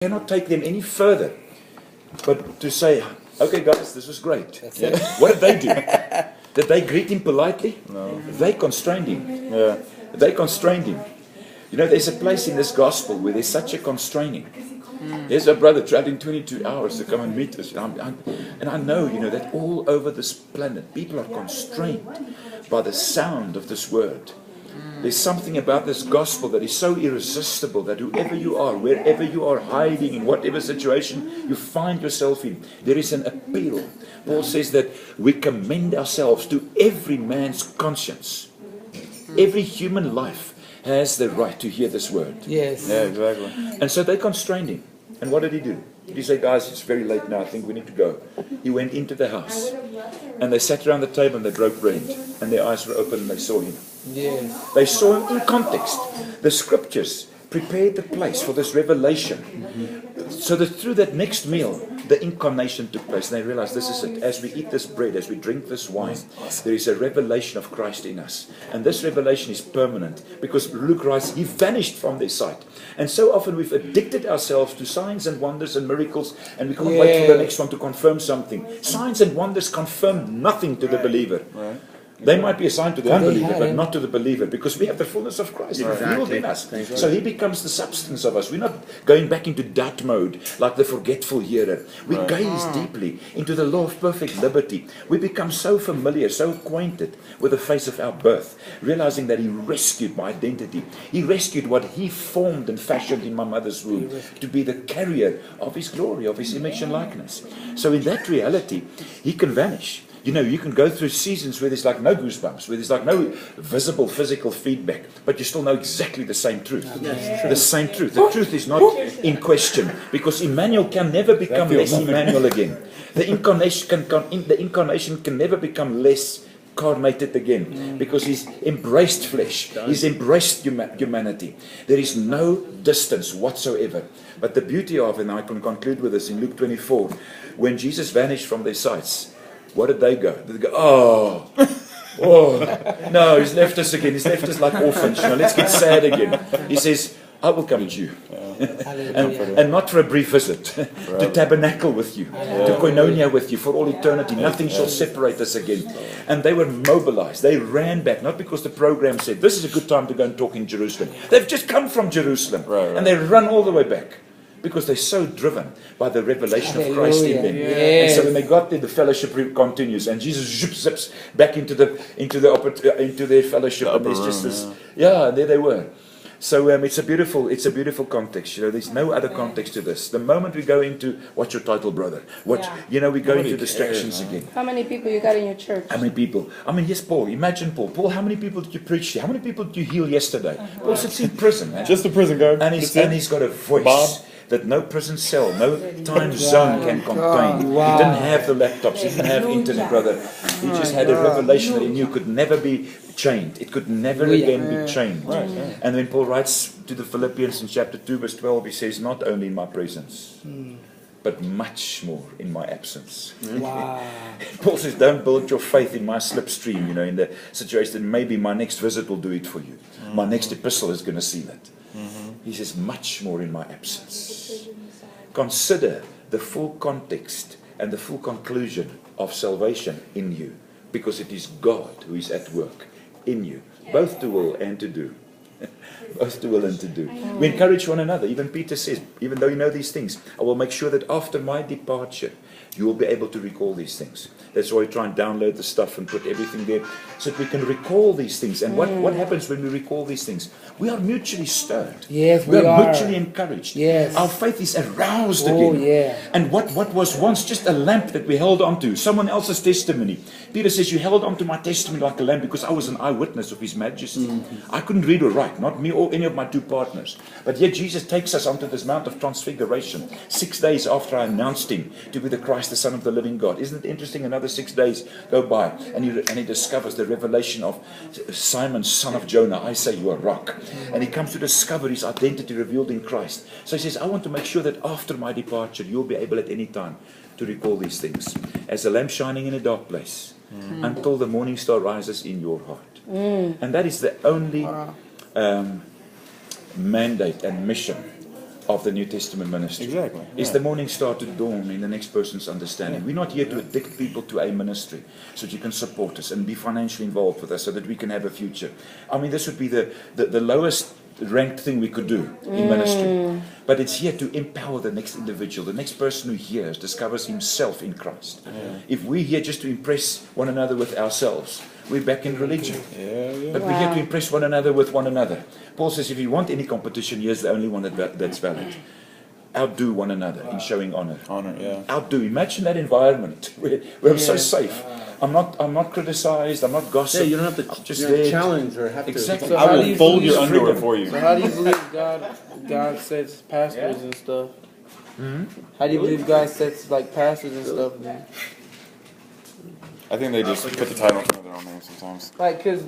cannot take them any further. But to say, okay guys, this was great. Yeah. What did they do? Did they greet him politely? No. They constrained him. Yeah. They constrained him. You know, there's a place in this gospel where there's such a constraining. There's a brother traveling 22 hours to come and meet us. And I know, you know, that all over this planet, people are constrained by the sound of this word. There's something about this gospel that is so irresistible that whoever you are, wherever you are hiding, in whatever situation you find yourself in, there is an appeal. Paul says that we commend ourselves to every man's conscience. Every human life has the right to hear this word. Yes. Yeah, exactly. And so they constrained him. And what did he do? Did he say, guys, it's very late now, I think we need to go? He went into the house. And they sat around the table and they broke bread. And their eyes were open and they saw him. Yes. They saw him in context. The scriptures prepared the place for this revelation. So that through that next meal, the incarnation took place. And they realized this is it. As we eat this bread, as we drink this wine, there is a revelation of Christ in us. And this revelation is permanent. Because Luke writes, he vanished from their sight. And so often we've addicted ourselves to signs and wonders and miracles. And we can't wait for the next one to confirm something. Signs and wonders confirm nothing to the believer. Right. They might be a sign to the unbeliever, but not to the believer, because we have the fullness of Christ revealed in us. So he becomes the substance of us. We're not going back into doubt mode like the forgetful hearer. We gaze deeply into the law of perfect liberty. We become so familiar, so acquainted with the face of our birth, realizing that he rescued my identity. He rescued what he formed and fashioned in my mother's womb to be the carrier of his glory, of his image and likeness. So in that reality, he can vanish. You know, you can go through seasons where there's like no goosebumps, where there's like no visible physical feedback, but you still know exactly the same truth. The same truth. The truth is not in question, because Emmanuel can never become less Emmanuel again. The incarnation can never become less incarnated again, because he's embraced flesh. He's embraced humanity. There is no distance whatsoever. But the beauty of, and I can conclude with this in Luke 24, when Jesus vanished from their sights, what did they go? Did they go, oh, no, he's left us again. He's left us like orphans. You know, let's get sad again. He says, I will come to you. and not for a brief visit, to tabernacle with you, to koinonia with you for all eternity. Nothing shall separate us again. And they were mobilized. They ran back, not because the program said, this is a good time to go and talk in Jerusalem. They've just come from Jerusalem. And they run all the way back. Because they're so driven by the revelation of Christ in them. And so when they got there, the fellowship continues, and Jesus zips back into their fellowship, and there's just this, and there they were. So it's a beautiful context. You know, there's no other context to this. The moment we go into, what's your title, brother? You know, we go into distractions again. How many people you got in your church? How many people? I mean, yes, Paul. Imagine Paul. Paul, how many people did you preach to? How many people did you heal yesterday? Paul sits in prison. Just the prison guard. And he's got a voice that no prison cell, no time zone can contain. He didn't have the laptops, he didn't have internet, brother. He just had a revelation that he knew could never be chained. It could never again be chained. And when Paul writes to the Philippians in chapter 2, verse 12, he says, not only in my presence, but much more in my absence. Paul says, don't build your faith in my slipstream, you know, in the situation that maybe my next visit will do it for you. My next epistle is going to seal it. He says, much more in my absence. Consider the full context and the full conclusion of salvation in you, because it is God who is at work in you, both to will and to do. Both to will and to do. We encourage one another. Even Peter says, even though you know these things, I will make sure that after my departure, you will be able to recall these things. That's why we try and download the stuff and put everything there, so that we can recall these things. And what happens when we recall these things? We are mutually stirred. Yes, we are mutually encouraged. Yes. Our faith is aroused again. And what was once just a lamp that we held on to, someone else's testimony. Peter says, you held on to my testimony like a lamp because I was an eyewitness of his majesty. I couldn't read or write, not me or any of my two partners. But yet Jesus takes us onto this Mount of Transfiguration 6 days after I announced him to be the Christ, the Son of the living God. Isn't it interesting? Another 6 days go by, and he discovers the revelation of Simon, son of Jonah. I say you are rock. And he comes to discover his identity revealed in Christ. So he says, I want to make sure that after my departure, you'll be able at any time to recall these things. As a lamp shining in a dark place, until the morning star rises in your heart. And that is the only mandate and mission of the New Testament ministry. Exactly. Is the morning star to dawn in the next person's understanding. We're not here to addict people to a ministry so that you can support us and be financially involved with us so that we can have a future. I mean, this would be the lowest ranked thing we could do in ministry. But it's here to empower the next individual, the next person who hears, discovers himself in Christ. If we're here just to impress one another with ourselves, we're back in religion. But we're here to impress one another with one another. Paul says, if you want any competition, here's the only one that's valid. Outdo one another in showing honor. Outdo. Imagine that environment where I'm so safe. I'm not criticized. I'm not gossiped. Yeah, you don't have to just challenge or have exactly. to. I will fold your underwear for you. So how do you believe God sets pastors and stuff? How do you believe God sets like pastors and stuff? Then? I think they just put the title in front of their own name sometimes. Like, cause